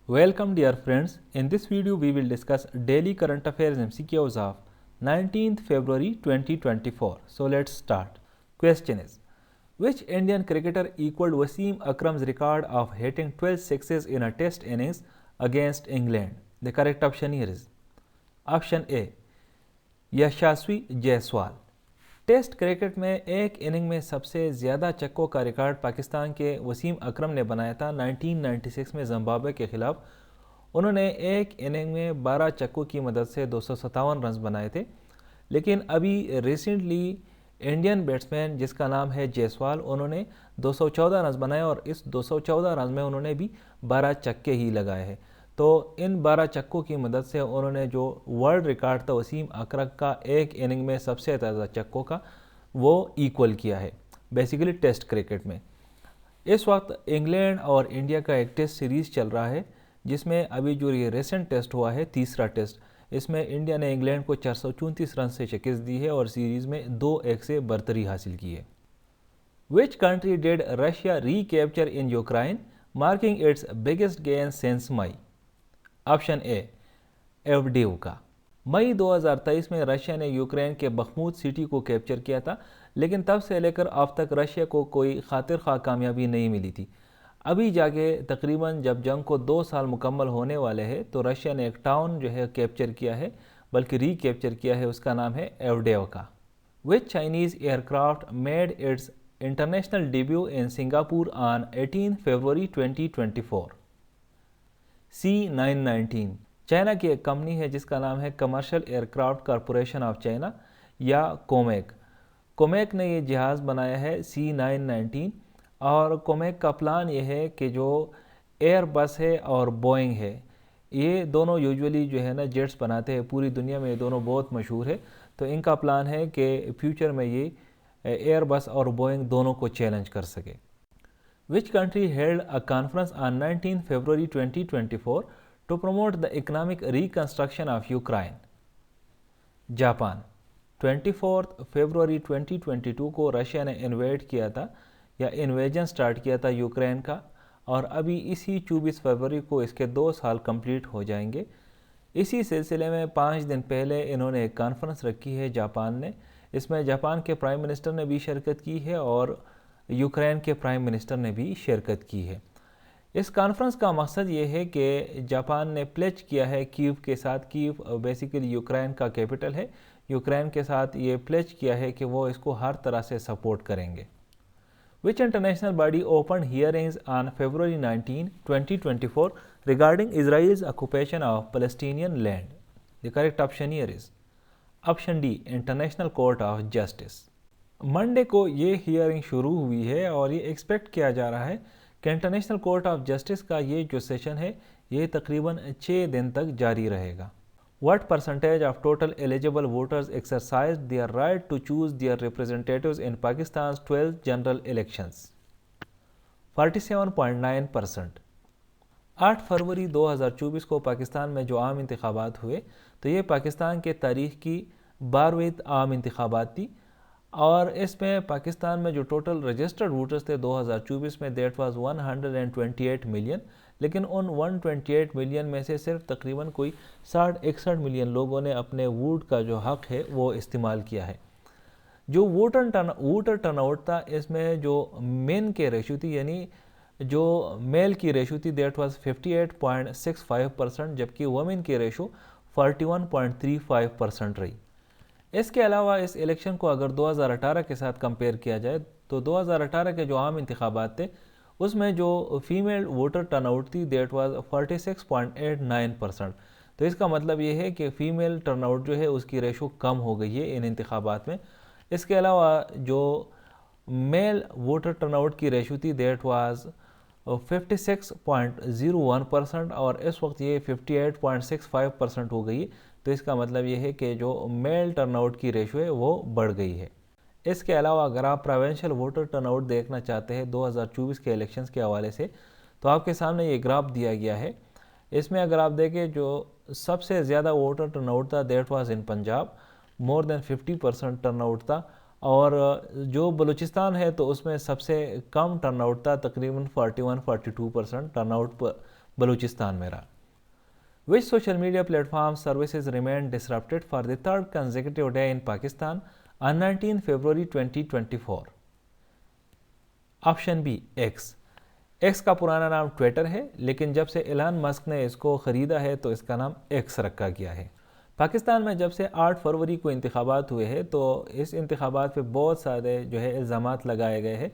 Welcome dear friends, in this video we will discuss daily current affairs MCQs of 19th February 2024. So let's start. Question is, which Indian cricketer equaled Wasim Akram's record of hitting 12 sixes in a test innings against England? The correct option here is option A, Yashasvi Jaiswal. Test cricket में एक inning में सबसे ज़्यादा छक्कों का record Pakistan के वसीम अकरम ने बनाया था 1996 में जिम्बाब्वे के ख़िलाफ़। उन्होंने एक इनिंग में 12 छक्कों की मदद से 257 रन बनाए थे। लेकिन अभी रिसेंटली इंडियन बैट्समैन जिसका नाम है जायसवाल, उन्होंने 214 रन बनाए और इस 214 रन में उन्होंने भी 12 छक्के ही लगाए हैं। तो इन 12 छक्कों की मदद से उन्होंने जो वर्ल्ड रिकॉर्ड था वसीम अकरम का एक इनिंग में सबसे ज़्यादा छक्कों का, वो इक्वल किया है बेसिकली टेस्ट क्रिकेट में। इस वक्त इंग्लैंड और इंडिया का एक टेस्ट सीरीज़ चल रहा है, जिसमें अभी जो ये रिसेंट टेस्ट हुआ है, तीसरा टेस्ट, इसमें इंडिया ने इंग्लैंड को 434 रन से शिकस्त दी है और सीरीज़ में 2-1 से बरतरी हासिल की है। Which country did Russia recapture in Ukraine, marking its biggest gain since May? Option A, Avdiivka. मई 2023 में रशिया ने यूक्रेन के बखमूत सिटी को कैप्चर किया था, लेकिन तब से लेकर अब तक रशिया को कोई खातिर खा कामयाबी नहीं मिली थी। अभी जाके तकरीबन जब जंग को 2 साल मुकम्मल होने वाले हैं तो रशिया ने एक टाउन जो है कैप्चर किया है, बल्कि रीकैप्चर किया है, उसका नाम है एवडेवका। विच Chinese aircraft made it's international debut in Singapore on 18 February 2024? C919। China की एक कंपनी है जिसका नाम है commercial aircraft corporation of China या कोमेक। कोमेक ने ये जहाज़ बनाया है C919, और कोमेक का प्लान ये है कि जो एयरबस है और बोइंग है, ये दोनों यूजुअली जो है ना जेट्स बनाते हैं, पूरी दुनिया में ये दोनों बहुत मशहूर है। तो इनका प्लान है कि फ्यूचर में ये एयरबस और बोइंग दोनों को चैलेंज कर सके। Which country held a conference on 19 February 2024 to promote the economic reconstruction of Ukraine? Japan. 24 फरवरी 2022 को रशिया ने इन्वेड किया था या इन्वेजन स्टार्ट किया था यूक्रेन का, और अभी इसी 24 फरवरी को इसके 2 साल कंप्लीट हो जाएंगे। इसी सिलसिले में 5 दिन पहले इन्होंने एक कॉन्फ्रेंस रखी है जापान ने। इसमें जापान के प्राइम मिनिस्टर ने भी शिरकत की है और यूक्रेन के प्राइम मिनिस्टर ने भी शिरकत की है। इस कॉन्फ्रेंस का मकसद ये है कि जापान ने प्लेज किया है कीव के साथ, कीव बेसिकली यूक्रेन का कैपिटल है, यूक्रेन के साथ ये प्लेज किया है कि वो इसको हर तरह से सपोर्ट करेंगे। विच international body open hearings on February 19, 2024 regarding Israel's occupation of Palestinian land? The correct option here is option D, international court of justice. Monday को ये हियरिंग शुरू हुई है और ये एक्सपेक्ट किया जा रहा है कि इंटरनेशनल कोर्ट ऑफ जस्टिस का ये जो सेशन है ये तकरीबन 6 दिन तक जारी रहेगा। What percentage of total eligible voters exercise their right to choose their representatives in Pakistan 12 general elections? 47.9%। 8 फरवरी 2024 को पाकिस्तान में जो आम इंतखाबात हुए तो ये पाकिस्तान के तारीख़ की 12वीं आम इंतखाबात थी, और इसमें पाकिस्तान में जो टोटल रजिस्टर्ड वोटर्स थे 2024 में दैट वाज 128 मिलियन, लेकिन उन 128 मिलियन में से सिर्फ तकरीबन कोई 60-61 मिलियन लोगों ने अपने वोट का जो हक़ है वो इस्तेमाल किया है। जो वोटर टर्नआउट था, इसमें जो मेन के रेशो थी यानी जो मेल की रेशो थी दैट वाज 58.65%, जबकि वुमेन की रेशो 41.35% रही। इसके अलावा इस इलेक्शन को अगर 2018 के साथ कंपेयर किया जाए तो 2018 के जो आम इंतखाबात थे उसमें जो फीमेल वोटर टर्नआउट थी दैट वाज 46.89%। तो इसका मतलब ये है कि फ़ीमेल टर्नआउट जो है उसकी रेशो कम हो गई है इन इंतखाबात में। इसके अलावा जो मेल वोटर टर्नआउट की रेशो थी दैट वाज 56.01%, और इस वक्त ये 58.65% हो गई है। तो इसका मतलब ये है कि जो मेल टर्नआउट की रेशो है वो बढ़ गई है। इसके अलावा अगर आप प्रोविंशियल वोटर टर्नआउट देखना चाहते हैं 2024 के इलेक्शंस के हवाले से, तो आपके सामने ये ग्राफ दिया गया है। इसमें अगर आप देखें जो सबसे ज़्यादा वोटर टर्नआउट था that was in Punjab, more than 50% turnout था, और जो बलूचिस्तान है तो उसमें सबसे कम टर्नआउट था, तकरीबन 41-42% टर्नआउट بلوچستان میں رہا. Which social media platform services remained disrupted for the third consecutive day in Pakistan on 19 February 2024? Option B x. X کا پرانا نام ٹویٹر ہے لیکن جب سے ایلان مسک نے اس کو خریدا ہے تو اس کا نام ایکس رکھا گیا ہے. پاکستان میں جب سے 8 فروری کو انتخابات ہوئے ہیں تو اس انتخابات پہ بہت سارے جو ہے الزامات لگائے گئے ہیں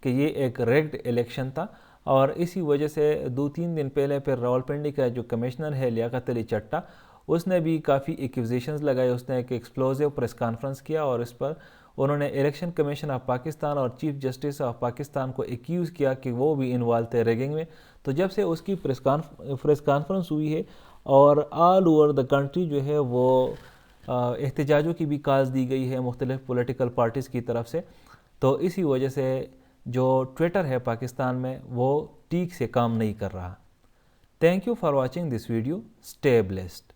کہ یہ ایک ریگڈ الیکشن تھا، اور اسی وجہ سے 2-3 دن پہلے پھر راولپنڈی کا جو کمشنر ہے لیاقت علی چٹا، اس نے بھی کافی ایکوزیشنز لگائے. اس نے ایک ایکسپلوزیو پریس کانفرنس کیا اور اس پر انہوں نے الیکشن کمیشن آف پاکستان اور چیف جسٹس آف پاکستان کو ایکیوز کیا کہ وہ بھی انوالو تھے ریگنگ میں. تو جب سے اس کی پریس کانفرنس ہوئی ہے اور آل اوور دا کنٹری جو ہے وہ احتجاجوں کی بھی کاز دی گئی ہے مختلف پولیٹیکل پارٹیز کی طرف سے، تو اسی وجہ سے جو ٹویٹر ہے پاکستان میں وہ ٹھیک سے کام نہیں کر رہا. Thank you for watching this video. Stay blessed.